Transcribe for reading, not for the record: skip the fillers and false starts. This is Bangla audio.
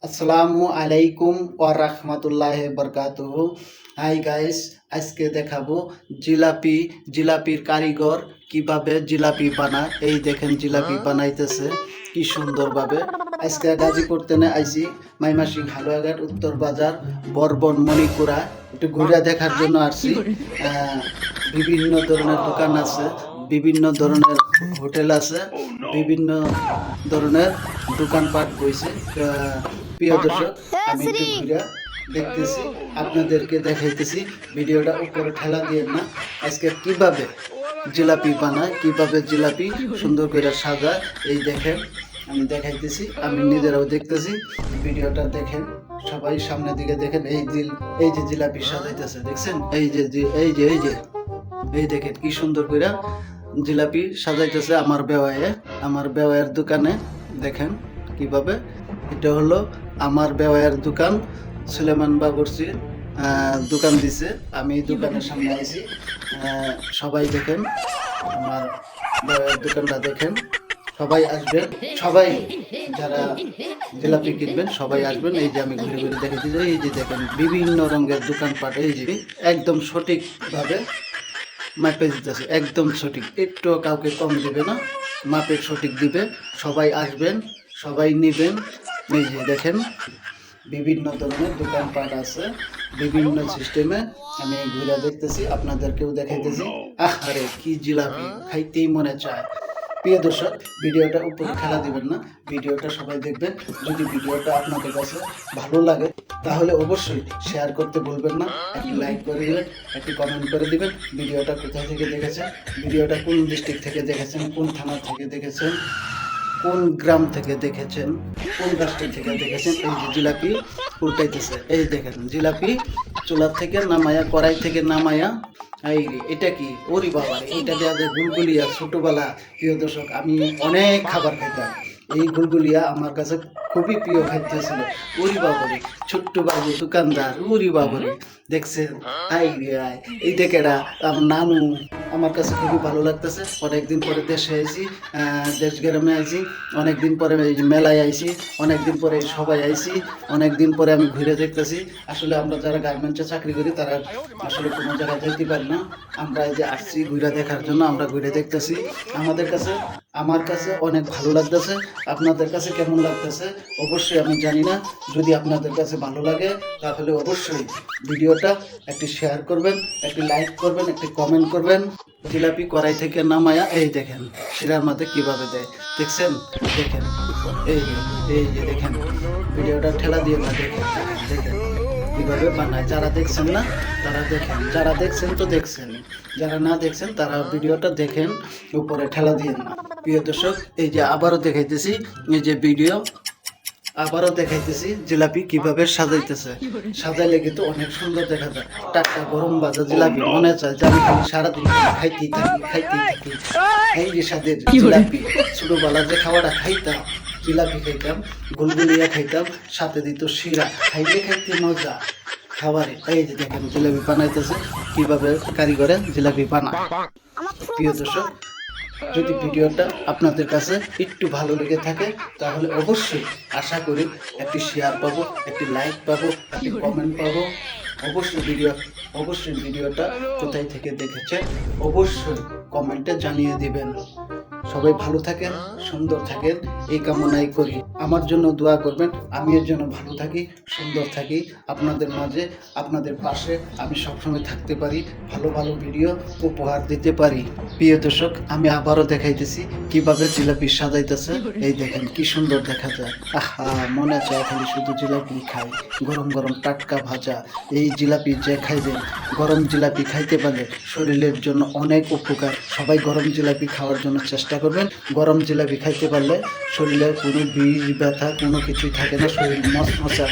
আসসালামু আলাইকুম ওয়া রাহমাতুল্লাহি ওয়া বারাকাতুহু। হাই গাইস, আজকে দেখাবো জিলাপির কারিগর কিভাবে জিলাপি বানায়। এই দেখেন জিলাপি বানাইতেছে কি সুন্দরভাবে। আজকে গাজীপুর তেনে আইছি, মাইমাসিং হালুয়াঘাট উত্তর বাজার বরবন মণিপুরা একটু ঘুরে দেখার জন্য আসছি। বিভিন্ন ধরনের দোকান আছে, বিভিন্ন ধরনের হোটেল আছে, বিভিন্ন ধরনের দোকানপাট বইছে। প্রিয় দর্শক, আমি একটু ঘুরে দেখতেছি, আপনাদেরকে দেখাইতেছি। ভিডিওটা উপরে ঠেলা দিয়ে না। আজকে কিভাবে জিলাপি বানায়, কিভাবে জিলাপি সুন্দর করে সাজায়, এই দেখেন আমি দেখাইতেছি, আমি নিজেরাও দেখতেছি। ভিডিওটা দেখেন, সবাই সামনের দিকে দেখেন। এই যে জিলাপি সাজাইতেছে, দেখছেন? এই দেখেন কি সুন্দর করে জিলাপি সাজাইতেছে আমার বেওয়ায়ের দোকানে। দেখেন কিভাবে। এটা হলো আমার বেওয়ায়ের দোকান, সুলেমান বাবুর্চির দোকান দিছে। আমি দোকানের সামনে আইছি, সবাই দেখেন আমার বেওয়ায়ের দোকানটা দেখেন। সবাই আসবেন, সবাই যারা জিলাপি কিনবেন সবাই আসবেন। এই যে আমি ঘুরে ঘুরে দেখেছি, এই যে দেখেন বিভিন্ন রঙের দোকানপাট। এই যে একদম সঠিকভাবে মাপে দিতেছে, একদম সঠিক, একটু কাউকে কম দিবে না, মাপে সঠিক দিবে। সবাই আসবেন, সবাই নিবেন। এই যে দেখেন বিভিন্ন ধরনের দোকানপাট আছে, বিভিন্ন সিস্টেমে। আমি ঘুরে দেখতেছি, আপনাদেরকেও দেখাইতেছি। আরে কি জিলাপি, খাইতেই মনে চায়। প্রিয় দর্শক, ভিডিওটা উপরে খেলা দিবেন না, ভিডিওটা সবাই দেখবেন। যদি ভিডিওটা আপনাদের কাছে ভালো লাগে তাহলে অবশ্যই শেয়ার করতে ভুলবেন না। একটি লাইক করে দিবেন, একটি কমেন্ট করে দিবেন। ভিডিওটা কোথা থেকে দেখেছেন, ভিডিওটা কোন ডিস্ট্রিক্ট থেকে দেখেছেন, কোন থানা থেকে দেখেছেন, কোন গ্রাম থেকে দেখেছেন, কোন রাষ্ট্র থেকে দেখেছেন। এই যে জিলাপি উল্টাইতেছে, এই দেখেন জিলাপি চুলা থেকে নামায়া, কড়াই থেকে নামায়া। এই এটা কি, ওরি বাবা, এটা দেওয়া যায় গুলগুলিয়া। ছোটবেলা প্রিয় দর্শক, আমি অনেক খাবার খাইতাম, এই গুলগুলিয়া আমার কাছে খুবই প্রিয় খাদ্য ছিল। ওরি বাবরে, ছোট্ট বাবু দোকানদার, ওরি বাবরে, দেখছেন? এই দেখেরা আমার নানু। আমার কাছে খুবই ভালো লাগতেছে। অনেকদিন পরে দেশে আইছি, দেশ গ্রামে আইছি, অনেকদিন পরে এই মেলায় আইছি, অনেকদিন পরে সবাই আইছি, অনেকদিন পরে আমি ঘুরে দেখতেছি। আসলে আমরা যারা গার্মেন্টসে চাকরি করি তারা আসলে কোনো জায়গায় যেতে পারি না। আমরা এই যে আসছি ঘুরে দেখার জন্য, আমরা ঘুরে দেখতেছি। আমার কাছে অনেক ভালো লাগতেছে। আপনাদের কাছে কেমন লাগতেছে অবশ্যই আমি জানি না। যদি আপনাদের কাছে ভালো লাগে তাহলে অবশ্যই ভিডিওটা একটি শেয়ার করবেন, একটি লাইক করবেন, একটি কমেন্ট করবেন। জিলাপি কড়াই থেকে নামায়া এই দেখেন শিরার মধ্যে কিভাবে দেয়, দেখছেন? দেখেন এই যে দেখেন, ভিডিওটা ঠেলা দিয়ে না, দেখেন দেখেন কিভাবে বানায়। যারা দেখছেন না তারা দেখেন, যারা দেখছেন তো দেখছেন, যারা না দেখছেন তারা ভিডিওটা দেখেন, উপরে ঠেলা দিয়ে না। প্রিয় দর্শক, এই যে আবারও দেখাইতেছি, এই যে ভিডিও আবারও দেখাইতেছি জিলাপি কিভাবে সাজাইতেছে। সাজাইলে কিন্তু অনেক সুন্দর দেখা যায়। টাটকা গরম ভাজা জিলাপি মনে চায় যে আমি খালি সারাদিন খাইতেই থাকি। এই যে স্বাদের জিলাপি, ছোটবেলা যে খাওয়াটা খাইতাম, জিলাপি খাইতাম, গুলগুলিয়া খাইতাম, সাথে দিত শিরা, খাইতে মজা খাবারে। এই যে দেখেন জিলাপি বানাইতেছে, কিভাবে কারিগরে জিলাপি বানায়। প্রিয় দর্শক, যদি ভিডিওটা আপনাদের কাছে একটু ভালো লেগে থাকে তাহলে অবশ্যই আশা করি একটি শেয়ার পাবো, একটি লাইক পাবো, একটি কমেন্ট পাবো। অবশ্যই ভিডিওটা কোথায় থেকে দেখেছেন অবশ্যই কমেন্টে জানিয়ে দিবেন। সবাই ভালো থাকেন, সুন্দর থাকেন, এই কামনাই করি। আমার জন্য দোয়া করবেন, আমি এর জন্য ভালো থাকি, সুন্দর থাকি, আপনাদের মাঝে, আপনাদের পাশে আমি সবসময় থাকতে পারি, ভালো ভালো ভিডিও উপহার দিতে পারি। প্রিয় দর্শক, আমি আবারও দেখাইতেছি কিভাবে জিলাপি সাজাইতেছে। এই দেখেন কি সুন্দর দেখা যায়। মনে চায় খালি শুধু জিলাপি খাই, গরম গরম টাটকা ভাজা। এই জিলাপি যে খাইবেন, গরম জিলাপি খাইতে পারলে শরীরের জন্য অনেক উপকার। সবাই গরম জিলাপি খাওয়ার জন্য চেষ্টা করবেন। গরম জিলাপি খাইতে পারলে শরীরে কোনো বিষ ব্যথা কোনো কিছুই থাকে না, শরীর মচমচা